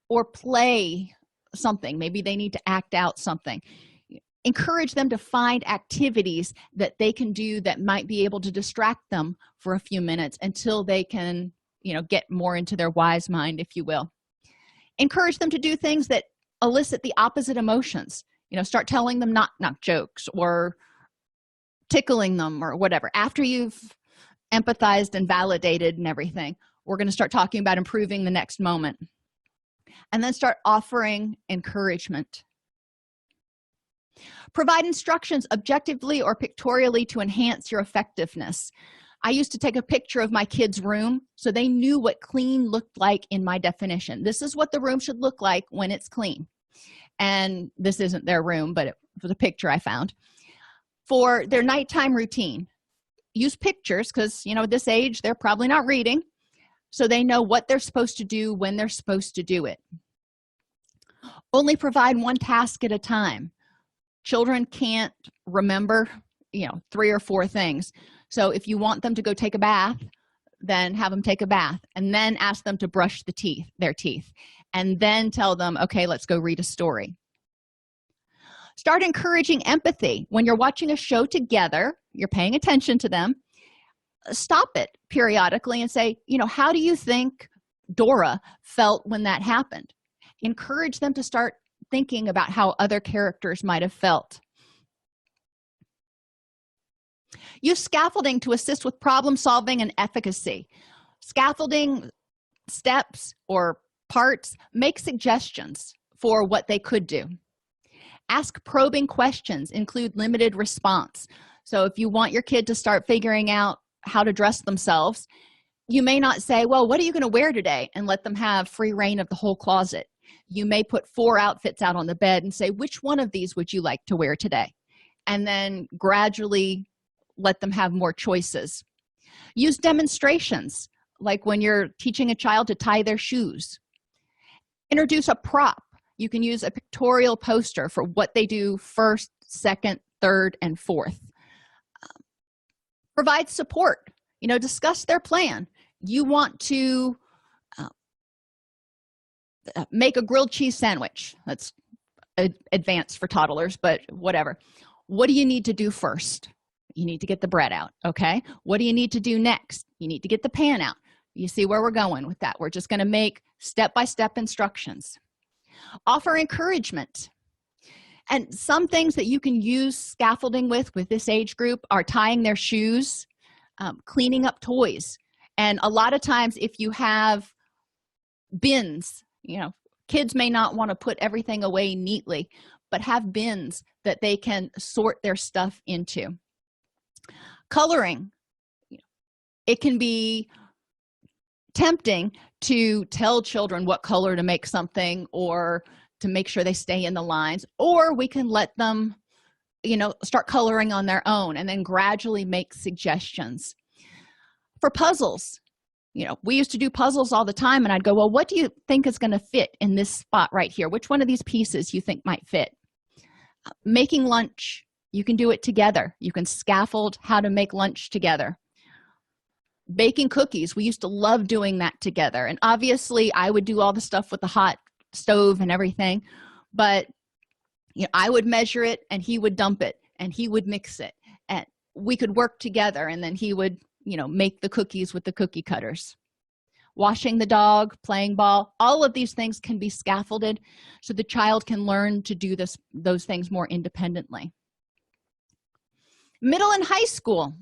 or play something. Maybe they need to act out something. Encourage them to find activities that they can do that might be able to distract them for a few minutes until they can, get more into their wise mind, if you will. Encourage them to do things that elicit the opposite emotions. Start telling them knock jokes or tickling them or whatever. After you've empathized and validated and everything, we're going to start talking about improving the next moment, and then start offering encouragement. Provide instructions objectively or pictorially to enhance your effectiveness. I used to take a picture of my kids' room so they knew what clean looked like in my definition. This is what the room should look like when it's clean. And this isn't their room, but it was a picture I found. For their nighttime routine, use pictures because, at this age, they're probably not reading, so they know what they're supposed to do when they're supposed to do it. Only provide one task at a time. Children can't remember, 3 or 4 things. So if you want them to go take a bath, then have them take a bath, and then ask them to brush their teeth, and then tell them, okay, let's go read a story. Start encouraging empathy. When you're watching a show together, you're paying attention to them, stop it periodically and say, how do you think Dora felt when that happened? Encourage them to start thinking about how other characters might have felt. Use scaffolding to assist with problem solving and efficacy. Scaffolding steps or parts make suggestions for what they could do. Ask probing questions, include limited response. So if you want your kid to start figuring out how to dress themselves, you may not say, well, what are you going to wear today? And let them have free reign of the whole closet. You may put 4 outfits out on the bed and say, which one of these would you like to wear today? And then gradually let them have more choices. Use demonstrations, like when you're teaching a child to tie their shoes. Introduce a prop. You can use a pictorial poster for what they do first, second, third, and fourth. Provide support. Discuss their plan. You want to make a grilled cheese sandwich. That's advanced for toddlers, but whatever. What do you need to do first? You need to get the bread out. Okay, what do you need to do next? You need to get the pan out. You see where we're going with that? We're just going to make step-by-step instructions. Offer encouragement. And some things that you can use scaffolding with this age group are tying their shoes, cleaning up toys. And a lot of times if you have bins, kids may not want to put everything away neatly, but have bins that they can sort their stuff into. Coloring. It can be tempting to tell children what color to make something or to make sure they stay in the lines, or we can let them start coloring on their own and then gradually make suggestions. For puzzles, we used to do puzzles all the time, and I'd go, well, what do you think is going to fit in this spot right here? Which one of these pieces you think might fit? Making lunch, you can do it together. You can scaffold how to make lunch together. Baking cookies, we used to love doing that together, and obviously I would do all the stuff with the hot stove and everything, but I would measure it and he would dump it and he would mix it, and we could work together, and then he would make the cookies with the cookie cutters. Washing the dog, playing ball, all of these things can be scaffolded so the child can learn to do those things more independently. Middle and high school.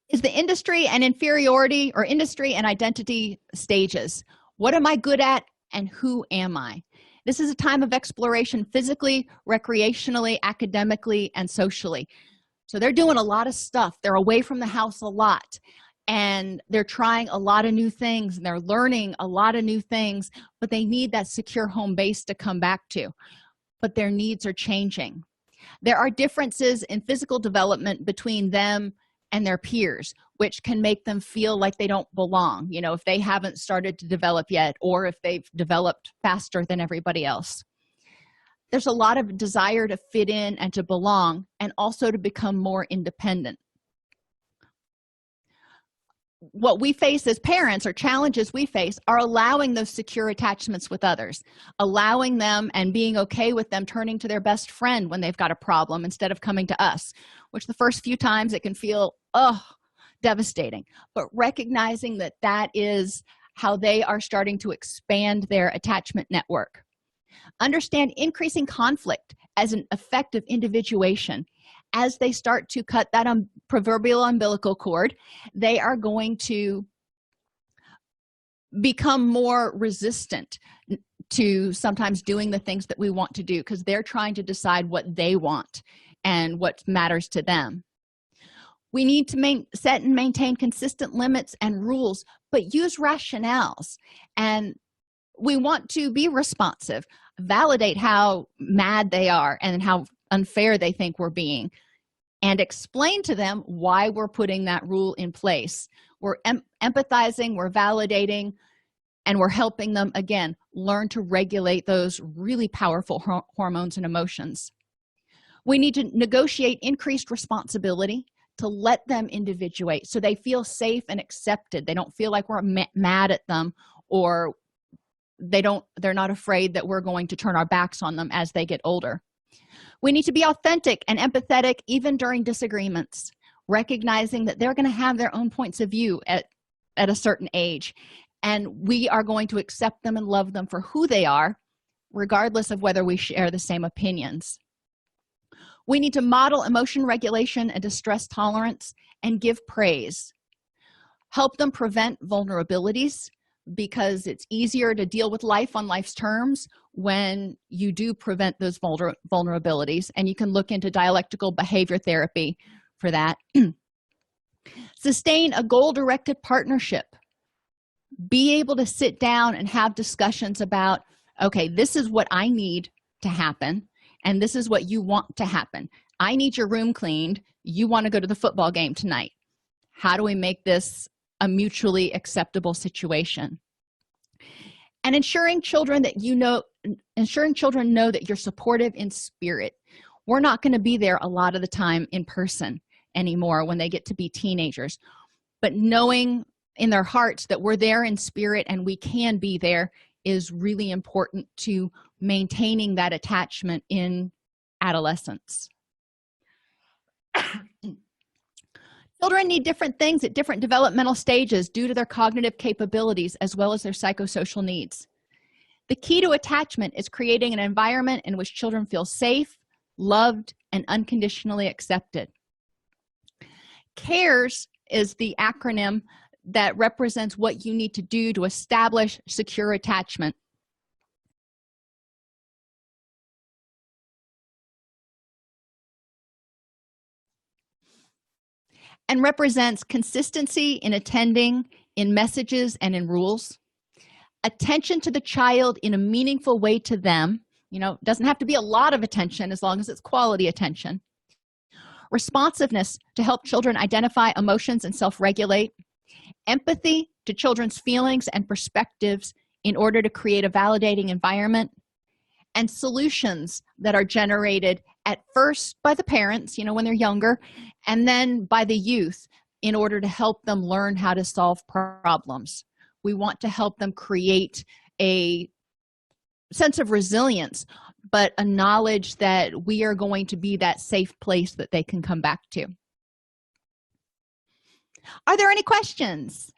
Is the industry and inferiority, or industry and identity stages. What am I good at and who am I? This is a time of exploration physically, recreationally, academically, and socially. So they're doing a lot of stuff. They're away from the house a lot, and they're trying a lot of new things, and they're learning a lot of new things, but they need that secure home base to come back to. But their needs are changing. There are differences in physical development between them and their peers, which can make them feel like they don't belong, if they haven't started to develop yet, or if they've developed faster than everybody else. There's a lot of desire to fit in and to belong, and also to become more independent. What we face as parents, or challenges we face, are allowing those secure attachments with others, allowing them and being okay with them turning to their best friend when they've got a problem instead of coming to us, which the first few times it can feel devastating, but recognizing that that is how they are starting to expand their attachment network. Understand increasing conflict as an effect of individuation. As they start to cut that proverbial umbilical cord, they are going to become more resistant to sometimes doing the things that we want to do, because they're trying to decide what they want and what matters to them. We need to set and maintain consistent limits and rules, but use rationales. And we want to be responsive, validate how mad they are and how unfair they think we're being, and explain to them why we're putting that rule in place. We're empathizing, we're validating, and we're helping them, again, learn to regulate those really powerful hormones and emotions. We need to negotiate increased responsibility to let them individuate so they feel safe and accepted. They don't feel like we're mad at them, or they're not afraid that we're going to turn our backs on them as they get older. We need to be authentic and empathetic even during disagreements, recognizing that they're going to have their own points of view at a certain age, and we are going to accept them and love them for who they are, regardless of whether we share the same opinions. We need to model emotion regulation and distress tolerance and give praise. Help them prevent vulnerabilities, because it's easier to deal with life on life's terms when you do prevent those vulnerabilities, and you can look into dialectical behavior therapy for that. Sustain a goal-directed partnership. Be able to sit down and have discussions about, okay, this is what I need to happen, and this is what you want to happen. I need your room cleaned. You want to go to the football game tonight. How do we make this a mutually acceptable situation? And ensuring children know that you're supportive in spirit. We're not going to be there a lot of the time in person anymore when they get to be teenagers, but knowing in their hearts that we're there in spirit and we can be there is really important to maintaining that attachment in adolescence. Children need different things at different developmental stages due to their cognitive capabilities as well as their psychosocial needs. The key to attachment is creating an environment in which children feel safe, loved, and unconditionally accepted. CARES is the acronym that represents what you need to do to establish secure attachment. And represents consistency in attending, in messages, and in rules. Attention to the child in a meaningful way to them. Doesn't have to be a lot of attention as long as it's quality attention. Responsiveness to help children identify emotions and self-regulate. Empathy to children's feelings and perspectives in order to create a validating environment. And solutions that are generated at first by the parents, when they're younger, and then by the youth in order to help them learn how to solve problems. We want to help them create a sense of resilience, but a knowledge that we are going to be that safe place that they can come back to. Are there any questions?